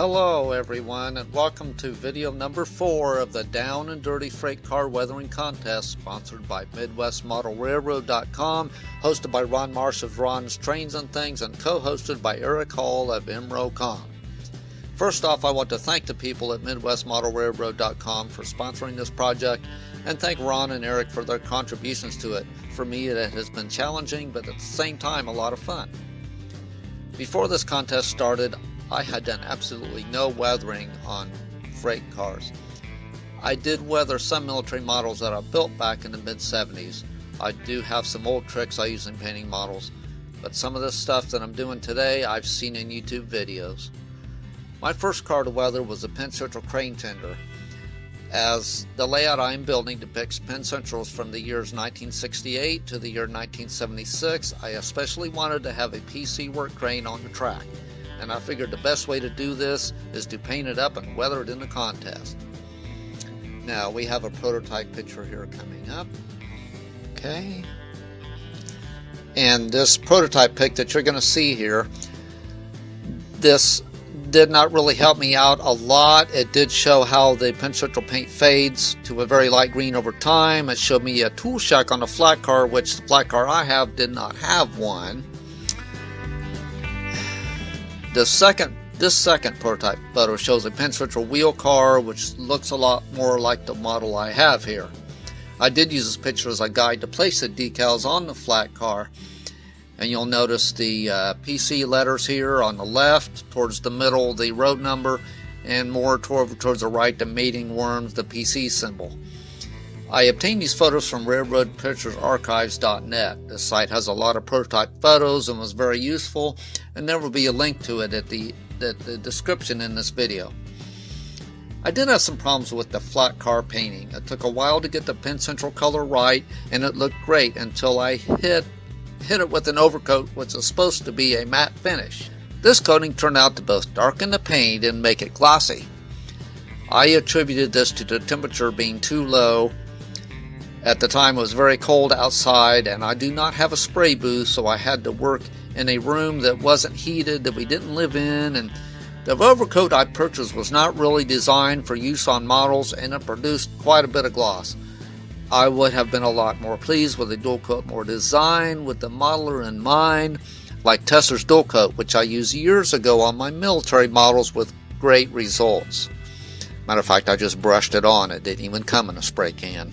Hello everyone, and welcome to video number 4 of the Down and Dirty Freight Car Weathering Contest, sponsored by MidwestModelRailroad.com, hosted by Ron Marsh of Ron's Trains and Things, and co-hosted by Eric Hall of MRO.com. First off, I want to thank the people at MidwestModelRailroad.com for sponsoring this project, and thank Ron and Eric for their contributions to it. For me, it has been challenging, but at the same time, a lot of fun. Before this contest started, I had done absolutely no weathering on freight cars. I did weather some military models that I built back in the mid-70s. I do have some old tricks I use in painting models, but some of this stuff that I'm doing today I've seen in YouTube videos. My first car to weather was a Penn Central crane tender. As the layout I am building depicts Penn Centrals from the years 1968 to the year 1976, I especially wanted to have a PC work crane on the track, and I figured the best way to do this is to paint it up and weather it in the contest. Now we have a prototype picture here coming up. Okay. And this prototype pic that you're going to see here, this did not really help me out a lot. It did show how the Penn Central paint fades to a very light green over time. It showed me a tool shack on a flat car, which the flat car I have did not have one. This second prototype photo shows a Penn Central wheel car, which looks a lot more like the model I have here. I did use this picture as a guide to place the decals on the flat car, and you'll notice the PC letters here on the left, towards the middle the road number, and more towards the right the mating worms, the PC symbol. I obtained these photos from railroadpicturesarchives.net. This site has a lot of prototype photos and was very useful, and there will be a link to it at the description in this video. I did have some problems with the flat car painting. It took a while to get the Penn Central color right, and it looked great until I hit it with an overcoat which is supposed to be a matte finish. This coating turned out to both darken the paint and make it glossy. I attributed this to the temperature being too low. At the time it was very cold outside, and I do not have a spray booth, so I had to work in a room that wasn't heated, that we didn't live in, and the overcoat I purchased was not really designed for use on models, and it produced quite a bit of gloss. I would have been a lot more pleased with a dual coat more design with the modeler in mind, like Tesser's dual coat, which I used years ago on my military models with great results. Matter of fact, I just brushed it on. It didn't even come in a spray can.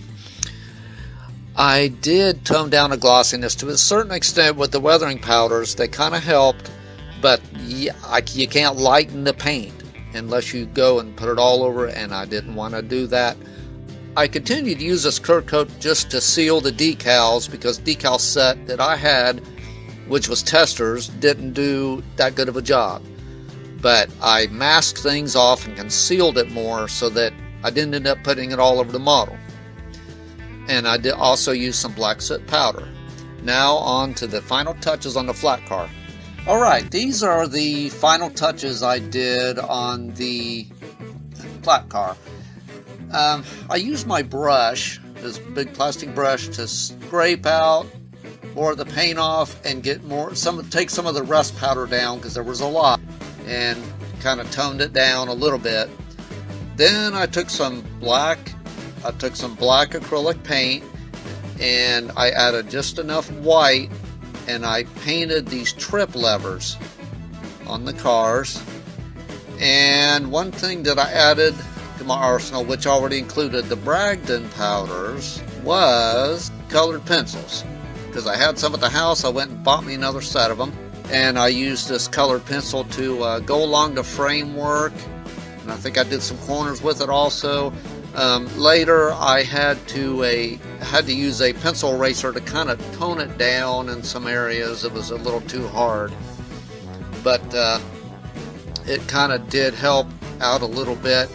I did tone down the glossiness to a certain extent with the weathering powders. They kind of helped, but you can't lighten the paint unless you go and put it all over, and I didn't want to do that. I continued to use this clear coat just to seal the decals, because decal set that I had, which was Tesser's, didn't do that good of a job. But I masked things off and concealed it more so that I didn't end up putting it all over the model. And I did also use some black soot powder. Now on to the final touches on the flat car. Alright, these are the final touches I did on the flat car. I used my brush, this big plastic brush, to scrape out more of the paint off and get take some of the rust powder down, because there was a lot, and kind of toned it down a little bit. Then I took some black acrylic paint, and I added just enough white, and I painted these trip levers on the cars. And one thing that I added to my arsenal, which already included the Bragdon powders, was colored pencils. Because I had some at the house, I went and bought me another set of them, and I used this colored pencil to go along the framework, and I think I did some corners with it also. Later I had to use a pencil eraser to kind of tone it down in some areas. It was a little too hard, but it kind of did help out a little bit.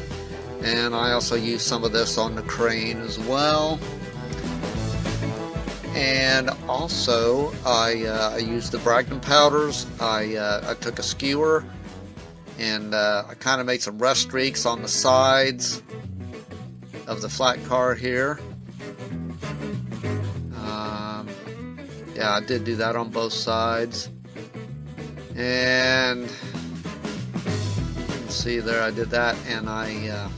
And I also used some of this on the crane as well. And also I used the Bragdon powders. I took a skewer, and I kind of made some rust streaks on the sides of the flat car here. Yeah, I did do that on both sides. And see there I did that, and I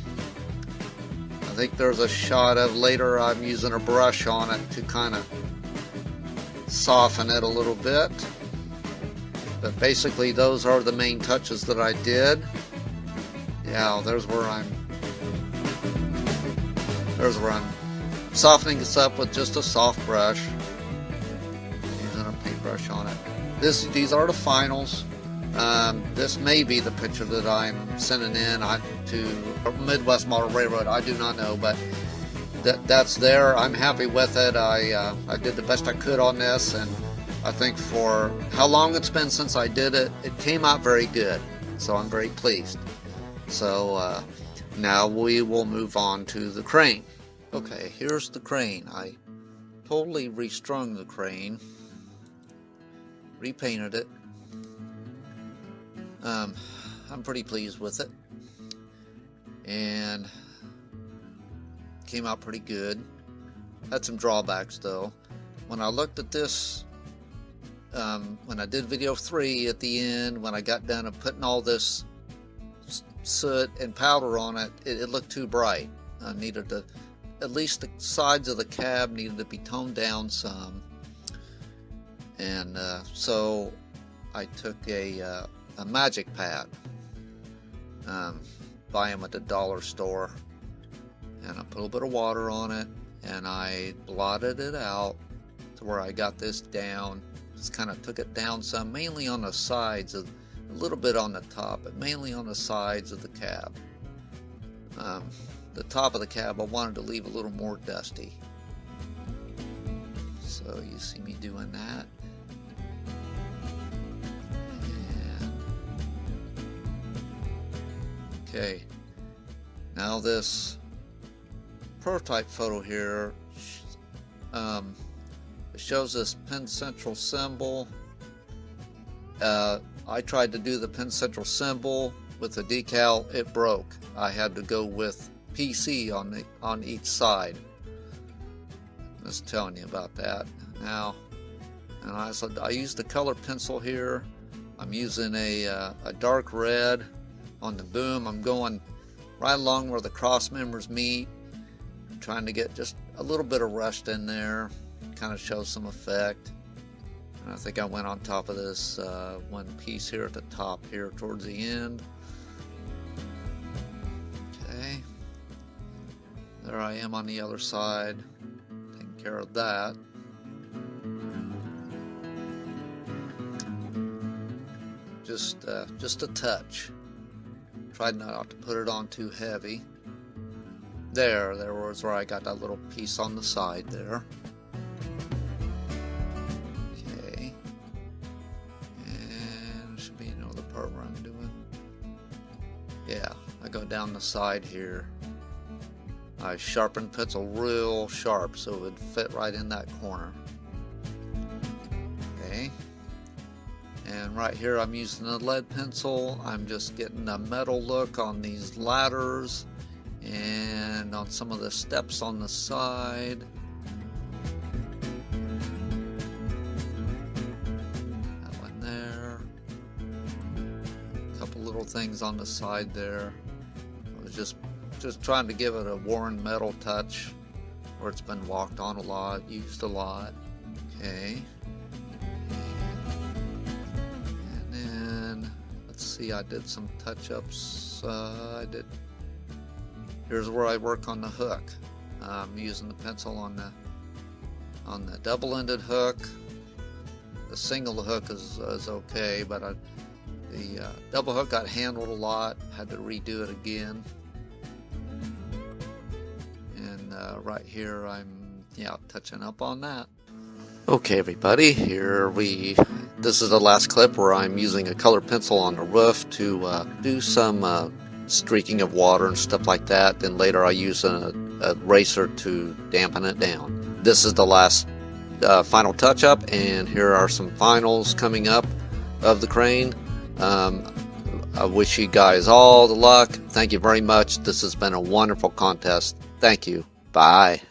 think there's a shot of later I'm using a brush on it to kind of soften it a little bit. But basically those are the main touches that I did. Yeah, there's where I'm softening this up with just a soft brush, using a paintbrush on it. These are the finals. This may be the picture that I'm sending in to Midwest Model Railroad. I do not know, but that's there. I'm happy with it. I did the best I could on this, and I think for how long it's been since I did it, it came out very good. So I'm very pleased. So now we will move on to the crane. Okay, here's the crane. I totally restrung the crane, repainted it. I'm pretty pleased with it, and came out pretty good. Had some drawbacks though. When I looked at this, when I did video 3 at the end, when I got done of putting all this soot and powder on it, it looked too bright. I needed to, at least the sides of the cab needed to be toned down some, and so I took a magic pad, buy them at the dollar store, and I put a little bit of water on it, and I blotted it out to where I got this down. Just kind of took it down some, mainly on the sides, a little bit on the top, but mainly on the sides of the cab. The top of the cab I wanted to leave a little more dusty, so you see me doing that. Okay, now this prototype photo here, it shows this pin central symbol. I tried to do the pin central symbol with the decal. It broke. I had to go with PC on each side. Just telling you about that now. And I used the color pencil here. I'm using a dark red on the boom. I'm going right along where the cross members meet, trying to get just a little bit of rust in there, kind of show some effect. And I think I went on top of this one piece here at the top here towards the end. Okay, there I am on the other side, taking care of that. Just a touch. Tried not to put it on too heavy. There was where I got that little piece on the side there. Okay, and should be the part where I'm doing. Yeah, I go down the side here. I sharpened pencil real sharp so it would fit right in that corner. Okay. And right here I'm using a lead pencil. I'm just getting a metal look on these ladders and on some of the steps on the side. That one there. A couple little things on the side there. I was just trying to give it a worn metal touch where it's been walked on a lot, used a lot. Okay. See, I did some touch-ups. Here's where I work on the hook. I'm using the pencil on the double-ended hook. The single hook is okay, but the double hook got handled a lot. Had to redo it again. And right here, I'm touching up on that. Okay, everybody, this is the last clip where I'm using a colored pencil on the roof to do some streaking of water and stuff like that. Then later I use a eraser to dampen it down. This is the last final touch-up, and here are some finals coming up of the crane. I wish you guys all the luck. Thank you very much. This has been a wonderful contest. Thank you. Bye.